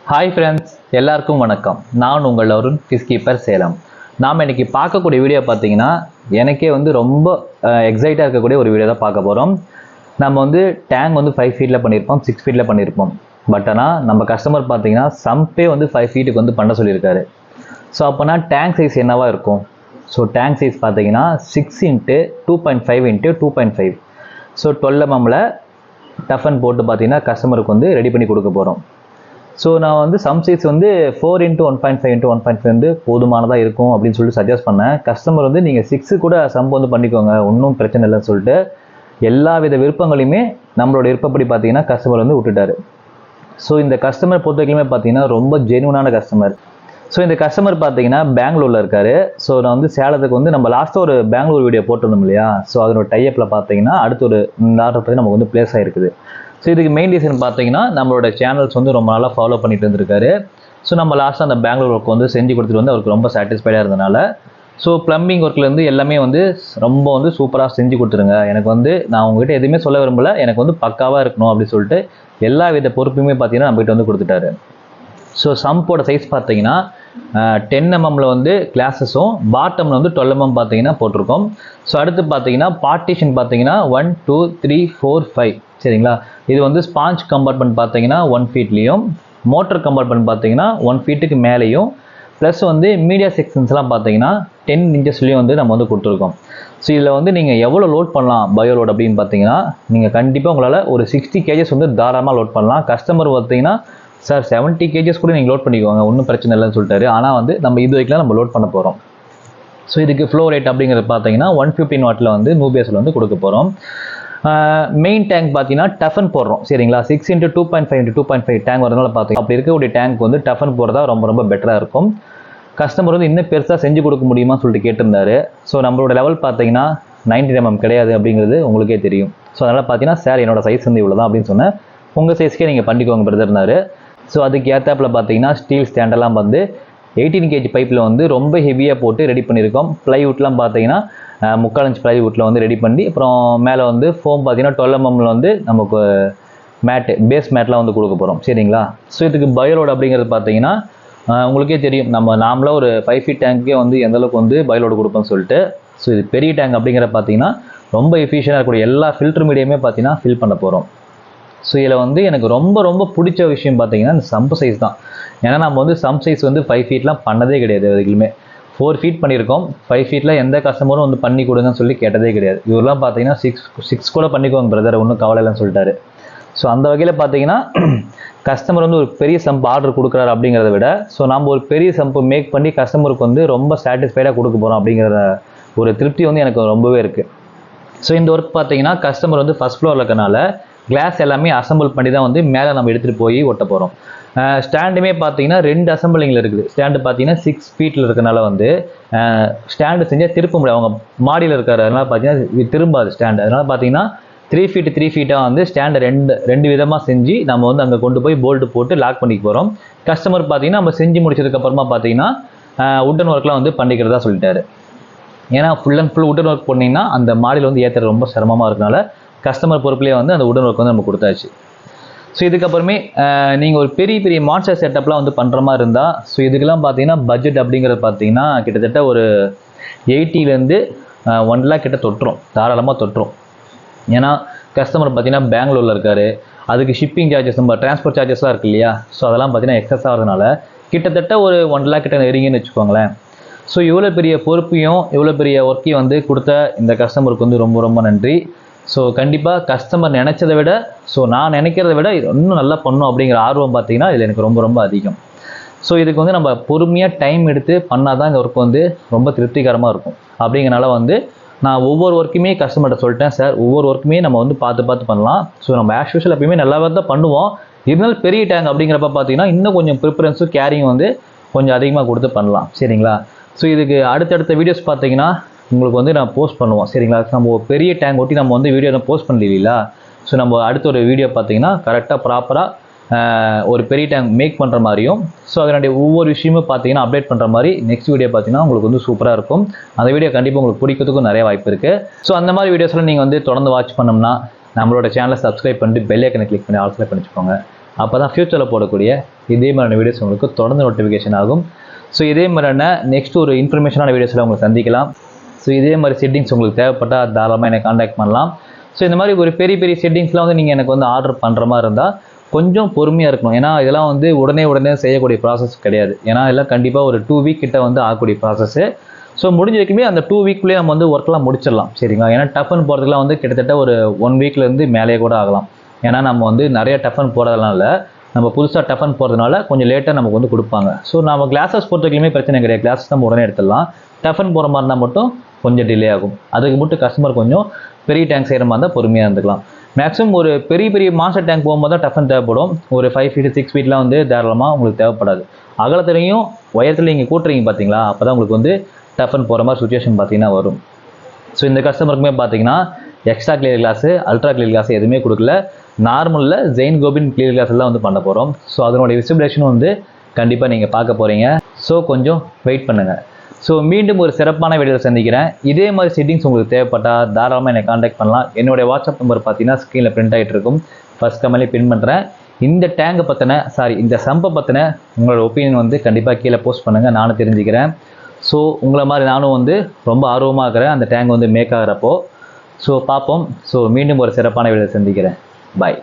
Hi friends, எல்லாருக்கும் வணக்கம். நான் உங்கள் அருண், ஃபிஷ் கீப்பர் சேலம். நாம் இன்றைக்கி பார்க்கக்கூடிய வீடியோ பார்த்தீங்கன்னா எனக்கே ரொம்ப எக்ஸைட்டாக இருக்கக்கூடிய ஒரு வீடியோ தான் பார்க்க போகிறோம். நம்ம டேங்க் 5 ஃபீட்டில் பண்ணியிருப்போம், 6 ஃபீட்டில் பண்ணியிருப்போம். பட் ஆனால் நம்ம கஸ்டமர் பார்த்தீங்கன்னா சம்பே 5 ஃபீட்டுக்கு பண்ண சொல்லியிருக்காரு. ஸோ அப்போனா டேங்க் சைஸ் என்னவாக இருக்கும்? ஸோ டேங்க் சைஸ் பார்த்தீங்கன்னா 6 × 2.5 × 2.5. ஸோ 12 mmல டஃபன் போட்டு பார்த்தீங்கன்னா கஸ்டமருக்கு ரெடி பண்ணி கொடுக்க போகிறோம். ஸோ நான் சம் சைஸ் 4 × 1.5 × 1.5 போதுமானதாக இருக்கும் அப்படின்னு சொல்லிட்டு சஜஸ்ட் பண்ணேன். கஸ்டமர் நீங்கள் 6 கூட சம் பண்ணிக்கோங்க, ஒன்றும் பிரச்சனை இல்லைன்னு சொல்லிட்டு எல்லா வித விருப்பங்களையுமே நம்மளோட விருப்பப்படி பார்த்தீங்கன்னா கஸ்டமர் விட்டுட்டாரு. ஸோ இந்த கஸ்டமர் பொறுத்த வரைக்குமே பார்த்தீங்கன்னா ரொம்ப ஜெனுவனான கஸ்டமர். ஸோ இந்த கஸ்டமர் பார்த்தீங்கன்னா பெங்களூரில் இருக்காரு. ஸோ நான் சேலத்துக்கு நம்ம லாஸ்ட்டாக ஒரு பெங்களூர் வீடியோ போட்டிருந்தோம் இல்லையா? ஸோ அதனோட டைப்பில் பார்த்தீங்கன்னா அடுத்து ஒரு இந்த ஆர்டர் பற்றி நமக்கு பிளேஸ் ஆகிருக்குது. ஸோ இதுக்கு மெயின் ரீசன் பார்த்தீங்கன்னா நம்மளோட சேனல்ஸ் ரொம்ப நாளாக ஃபாலோ பண்ணிட்டு இருந்திருக்காரு. ஸோ நம்ம லாஸ்ட்டாக அந்த பெங்களூர் ஒர்க் செஞ்சு கொடுத்துட்டு அவருக்கு ரொம்ப சாட்டிஸ்ஃபைடாக இருந்தனால ஸோ ப்ளம்பிங் ஒர்க்லேருந்து எல்லாமே ரொம்ப சூப்பராக செஞ்சு கொடுத்துருங்க, எனக்கு நான் உங்ககிட்ட எதுவுமே சொல்ல விரும்பல, எனக்கு பக்காவாக இருக்கணும் அப்படின்னு சொல்லிட்டு எல்லா வித பொறுப்புமே பார்த்தீங்கன்னா நம்மகிட்ட கொடுத்துட்டாரு. ஸோ சம்போட சைஸ் பார்த்தீங்கன்னா 10 mmல கிளாஸஸும் பாட்டமில் 12 mm பார்த்தீங்கன்னா போட்டிருக்கோம். ஸோ அடுத்து பார்த்தீங்கன்னா பார்ட்டிஷன் பார்த்தீங்கன்னா 1 2 3 4 5 சரிங்களா? இது ஸ்பாஞ்ச் கம்பார்ட்மெண்ட் பார்த்தீங்கன்னா 1 ஃபீட்லேயும், மோட்டர் கம்பார்ட்மெண்ட் பார்த்தீங்கன்னா 1 ஃபீட்டுக்கு மேலேயும், ப்ளஸ் மீடியா செக்ஷன்ஸ்லாம் பார்த்தீங்கன்னா 10 inchஸ்லேயும் நம்ம கொடுத்துருக்கோம். ஸோ இதில் நீங்கள் எவ்வளோ லோட் பண்ணலாம் பயோலோட் அப்படின்னு பார்த்தீங்கன்னா நீங்கள் கண்டிப்பாக உங்களால் ஒரு 60 kgs தாராளமாக லோட் பண்ணலாம். கஸ்டமர் பார்த்தீங்கன்னா சார் 70 kgs கூட நீங்கள் லோட் பண்ணிக்குவாங்க, ஒன்றும் பிரச்சனை இல்லைன்னு சொல்லிட்டாரு. ஆனால் நம்ம இது வரைக்கும் நம்ம லோட் பண்ண போகிறோம். ஸோ இதுக்கு ஃப்ளோ ரேட் அப்படிங்கிறது பார்த்தீங்கன்னா 115 வாட்டில் நூபியஸில் கொடுக்க போகிறோம். மெயின் டேங்க் பார்த்தீங்கன்னா டஃபன் போடுறோம் சரிங்களா? 6 × 2.5 × 2.5 டேங்க் வரதுனால பார்த்தீங்கன்னா அப்படி இருக்கக்கூடிய டேங்க் டஃபன் போடுறதா ரொம்ப பெட்டராக இருக்கும். கஸ்டமர் இன்னும் பெருசாக செஞ்சு கொடுக்க முடியுமா சொல்லிட்டு கேட்டிருந்தாரு. ஸோ நம்மளோட லெவல் பார்த்தீங்கன்னா 90 mm கிடையாது அப்படிங்கிறது உங்களுக்கே தெரியும். ஸோ அதனால் பார்த்தீங்கன்னா சார் என்னோட சைஸ் இவ்வளோ தான் அப்படின்னு சொன்னேன். உங்கள் சைஸ்க்கே நீங்கள் பண்ணிக்கோங்க பிரதர்னாரு. ஸோ அதுக்கு ஏற்றாப்பில் பார்த்தீங்கன்னா ஸ்டீல் ஸ்டாண்டெல்லாம் 18 kg பைப்பில் ரொம்ப ஹெவியாக போட்டு ரெடி பண்ணியிருக்கோம். ப்ளைவுட்லாம் பார்த்தீங்கன்னா 3/4 inch ப்ளைவுட்டில் ரெடி பண்ணி அப்புறம் மேலே ஃபோம் பார்த்தீங்கன்னா 12 mmல நமக்கு மேட்டு பேஸ் மேட்லாம் கொடுக்க போகிறோம் சரிங்களா? ஸோ இதுக்கு பயோலோட் அப்படிங்கிறது பார்த்தீங்கன்னா உங்களுக்கே தெரியும், நம்ம நாமளாக ஒரு 5 ஃபீட் டேங்க்கே எந்தளவுக்கு பயோலோடு கொடுப்போம்னு சொல்லிட்டு. ஸோ இது பெரிய டேங்க் அப்படிங்கிற பார்த்தீங்கன்னா ரொம்ப எஃபிஷியண்டாக இருக்கக்கூடிய எல்லா ஃபில்டர் மீடியமே பார்த்தீங்கன்னா ஃபில் பண்ண போகிறோம். ஸோ இதில் எனக்கு ரொம்ப பிடிச்ச விஷயம் பார்த்தீங்கன்னா இந்த சம்பு சைஸ் தான். ஏன்னா நம்ம சம் சைஸ் 5 ஃபீட்லாம் பண்ணதே கிடையாது. அதுக்குமே 4 ஃபீட் பண்ணியிருக்கோம். 5 ஃபீட்டில் எந்த கஸ்டமரும் பண்ணி கொடுங்கன்னு சொல்லி கேட்டதே கிடையாது. இவரெலாம் பார்த்தீங்கன்னா 6 கூட பண்ணிக்குவாங்க பிரதர், ஒன்றும் கவலை இல்லைன்னு சொல்லிட்டாரு. ஸோ அந்த வகையில் பார்த்தீங்கன்னா கஸ்டமர் ஒரு பெரிய சம்ப் ஆர்டர் கொடுக்குறாரு அப்படிங்கிறத விட ஸோ நம்ம ஒரு பெரிய சம்பு மேக் பண்ணி கஸ்டமருக்கு ரொம்ப சாட்டிஸ்ஃபைடாக கொடுக்க போகிறோம் அப்படிங்கிற ஒரு திருப்தி எனக்கு ரொம்பவே இருக்குது. ஸோ இந்த ஒர்க் பார்த்தீங்கன்னா கஸ்டமர் ஃபஸ்ட் ஃப்ளோரில் இருக்கனால கிளாஸ் எல்லாமே அசம்பிள் பண்ணி தான் மேலே நம்ம எடுத்துகிட்டு போய் ஒட்ட போகிறோம். ஸ்டாண்டுமே பார்த்தீங்கன்னா 2 அசம்பிளிங்கில் இருக்குது. ஸ்டாண்டு பார்த்தீங்கன்னா 6 ஃபீட்டில் இருக்கனால ஸ்டாண்டு செஞ்சால் திருப்ப முடியாது, அவங்க மாடியில் இருக்கிறதுனால பார்த்தீங்கன்னா திரும்பாது ஸ்டாண்டு. அதனால் பார்த்தீங்கன்னா 3 ஃபீட் 3 ஃபீட்டாக ஸ்டாண்டை ரெண்டு விதமாக செஞ்சு நம்ம அங்கே கொண்டு போய் போல்ட்டு போட்டு லாக் பண்ணிக்க போகிறோம். கஸ்டமர் பார்த்தீங்கன்னா நம்ம செஞ்சு முடிச்சதுக்கப்புறமா பார்த்தீங்கன்னா உட்டன் ஒர்க்லாம் பண்ணிக்கிறதா சொல்லிட்டாரு. ஏன்னா full and full wooden work பண்ணிங்கன்னா அந்த மாடியில் ஏற்றுறது ரொம்ப சிரமமாக இருக்கனால கஸ்டமர் பொறுப்புலேயே அந்த உடன் ஒர்க் நம்ம கொடுத்தாச்சு. ஸோ இதுக்கப்புறமே நீங்கள் ஒரு பெரிய மான்ஸ்டர் செட்டப்லாம் பண்ணுற மாதிரி இருந்தால் ஸோ இதுக்கெல்லாம் பார்த்தீங்கன்னா பட்ஜெட் அப்படிங்கிறது பார்த்தீங்கன்னா கிட்டத்தட்ட ஒரு 80 to 1 lakh கிட்ட தொட்டுரும், தாராளமாக தொட்டுரும். ஏன்னா கஸ்டமர் பார்த்தீங்கன்னா பெங்களூரில் இருக்கார், அதுக்கு ஷிப்பிங் சார்ஜஸ் நம்ம டிரான்ஸ்போர்ட் சார்ஜஸ்லாம் இருக்குது இல்லையா? ஸோ அதெல்லாம் பார்த்தீங்கன்னா எக்ஸஸ் ஆகிறதுனால கிட்டத்தட்ட ஒரு 1 lakh கிட்ட நெருங்கின்னு வச்சுக்கோங்களேன். ஸோ இவ்வளோ பெரிய பொறுப்பையும் இவ்வளோ பெரிய ஒர்க்கையும் கொடுத்த இந்த கஸ்டமருக்கு ரொம்ப நன்றி. ஸோ கண்டிப்பாக கஸ்டமர் நினச்சதை விட ஸோ நான் நினைக்கிறத விட இன்னும் நல்லா பண்ணணும் அப்படிங்கிற ஆர்வம் பார்த்தீங்கன்னா இதில் எனக்கு ரொம்ப அதிகம். ஸோ இதுக்கு நம்ம பொறுமையாக டைம் எடுத்து பண்ணால் தான் இந்த ஒர்க் ரொம்ப திருப்திகரமாக இருக்கும். அப்படிங்கிறனால நான் ஒவ்வொரு ஒர்க்குமே கஸ்டமர்கிட்ட சொல்லிட்டேன், சார் ஒவ்வொரு ஒர்க்குமே நம்ம பார்த்து பண்ணலாம். ஸோ நம்ம ஆஸ் யூஷுவல் எப்பயுமே நல்லாவே தான் பண்ணுவோம். இருந்தாலும் பெரிய டேங்க் அப்படிங்கிறப்ப பார்த்தீங்கன்னா இன்னும் கொஞ்சம் ப்ரிஃபரன்ஸும் கேரிங் கொஞ்சம் அதிகமாக கொடுத்து பண்ணலாம் சரிங்களா? ஸோ இதுக்கு அடுத்தடுத்த வீடியோஸ் பார்த்தீங்கன்னா உங்களுக்கு நான் போஸ்ட் பண்ணுவோம் சரிங்களா? நம்ம ஒரு பெரிய டேங்க் ஒட்டி நம்ம வீடியோ போஸ்ட் பண்ணலீங்களா? ஸோ நம்ம அடுத்த ஒரு வீடியோ பார்த்தீங்கன்னா கரெக்டாக ப்ராப்பராக ஒரு பெரிய டேங்க் மேக் பண்ணுற மாதிரியும் ஸோ அதனுடைய ஒவ்வொரு விஷயமும் பார்த்தீங்கன்னா அப்டேட் பண்ணுற மாதிரி நெக்ஸ்ட் வீடியோ பார்த்தீங்கன்னா உங்களுக்கு சூப்பராக இருக்கும். அந்த வீடியோ கண்டிப்பாக உங்களுக்கு பிடிக்கிறதுக்கும் நிறைய வாய்ப்பு இருக்குது. ஸோ அந்த மாதிரி வீடியோஸ்லாம் நீங்கள் தொடர்ந்து வாட்ச் பண்ணோம்னா நம்மளோட சேனலை சப்ஸ்கிரைப் பண்ணிட்டு பெல் ஐக்கனை கிளிக் பண்ணி ஆல் செலக்ட் பண்ணிச்சுக்கோங்க. அப்போ தான் ஃப்யூச்சரில் போடக்கூடிய இதே மாதிரியான வீடியோஸ் உங்களுக்கு தொடர்ந்து நோட்டிஃபிகேஷன் ஆகும். ஸோ இதே மாதிரியான நெக்ஸ்ட் ஒரு இன்ஃபர்மேஷனான வீடியோஸில் உங்களை சந்திக்கலாம். ஸோ இதே மாதிரி செட்டிங்ஸ் உங்களுக்கு தேவைப்பட்டால் தாராளமாக என்னை காண்டாக்ட் பண்ணலாம். ஸோ இந்த மாதிரி ஒரு பெரிய பெரிய செட்டிங்ஸ்லாம் வந்து நீங்கள் எனக்கு வந்து ஆர்டர் பண்ணுற மாதிரி இருந்தால் கொஞ்சம் பொறுமையாக இருக்கணும். ஏன்னா இதெல்லாம் வந்து உடனே செய்யக்கூடிய ப்ராசஸ் கிடையாது. ஏன்னா இதெல்லாம் கண்டிப்பாக ஒரு 2 வீக் கிட்ட வந்து ஆகக்கூடிய ப்ராசஸ்ஸு. ஸோ முடிஞ்ச வரைக்குமே அந்த 2 வீக்லேயே நம்ம வந்து ஒர்க்லாம் முடிச்சிடலாம், சரிங்களா? ஏன்னா டஃபன் போகிறதுக்குலாம் வந்து கிட்டத்தட்ட ஒரு 1 வீக்லேருந்து மேலேயே கூட ஆகலாம். ஏன்னா நம்ம வந்து நிறைய டஃபன் போகிறதுனால நம்ம புதுசாக டஃபன் போகிறதுனால கொஞ்சம் லேட்டாக நமக்கு வந்து கொடுப்பாங்க. ஸோ நம்ம கிளாஸஸ் போகிறதுக்குமே பிரச்சனை கிடையாது, கிளாஸஸ் நம்ம உடனே எடுத்துடலாம். டஃபன் போகிற மாதிரி இருந்தால் மட்டும் கொஞ்சம் டிலே ஆகும். அதுக்கு மட்டும் கஸ்டமர் கொஞ்சம் பெரிய டேங்க் செய்கிற மாதிரி இருந்தால் பொறுமையாக இருந்துக்கலாம். மேக்ஸிமம் ஒரு பெரிய மாஸ்டர் டேங்க் போகும்போது தான் டஃபன் தேவைப்படும். ஒரு 5 ஃபீட் 6 ஃபீட்லாம் வந்து தாராளமாக உங்களுக்கு தேவைப்படாது. அகலத்துலையும் உயரத்தில் நீங்கள் கூட்டுறீங்க பார்த்தீங்களா, அப்போ தான் உங்களுக்கு வந்து டஃபன் போகிற மாதிரி சுச்சுவேஷன் பார்த்தீங்கன்னா வரும். ஸோ இந்த கஸ்டமருக்குமே பார்த்தீங்கன்னா extra clear class, ultra clear class எதுவுமே கொடுக்கல. நார்மலில் ஜெயின் கோபின் கிளியர் கிளாஸ் தான் வந்து பண்ண போகிறோம். ஸோ அதனுடைய விசிபிலேஷனும் வந்து கண்டிப்பாக நீங்கள் பார்க்க போகிறீங்க. ஸோ கொஞ்சம் வெயிட் பண்ணுங்கள். ஸோ மீண்டும் ஒரு சிறப்பான வீடியோவில் சந்திக்கிறேன். இதே மாதிரி செட்டிங்ஸ் உங்களுக்கு தேவைப்பட்டால் தாராளமாக என்னை காண்டாக்ட் பண்ணலாம். என்னுடைய வாட்ஸ்அப் நம்பர் பார்த்தீங்கன்னா ஸ்க்ரீனில் பிரிண்ட் ஆகிட்டு இருக்கும். ஃபர்ஸ்ட் கமெண்ட்லேயே பின் பண்ணுறேன். இந்த டேங்கை பற்றின இந்த சம்பை பற்றின உங்களோட ஒப்பீனியன் வந்து கண்டிப்பாக கீழே போஸ்ட் பண்ணுங்கள், நானும் தெரிஞ்சுக்கிறேன். ஸோ உங்களை மாதிரி நானும் வந்து ரொம்ப ஆர்வமாக இருக்கிறேன் அந்த டேங்க் வந்து மேக் ஆகிறப்போ. ஸோ பார்ப்போம். ஸோ மீண்டும் ஒரு சிறப்பான வீடியோவில் சந்திக்கிறேன். பாய்.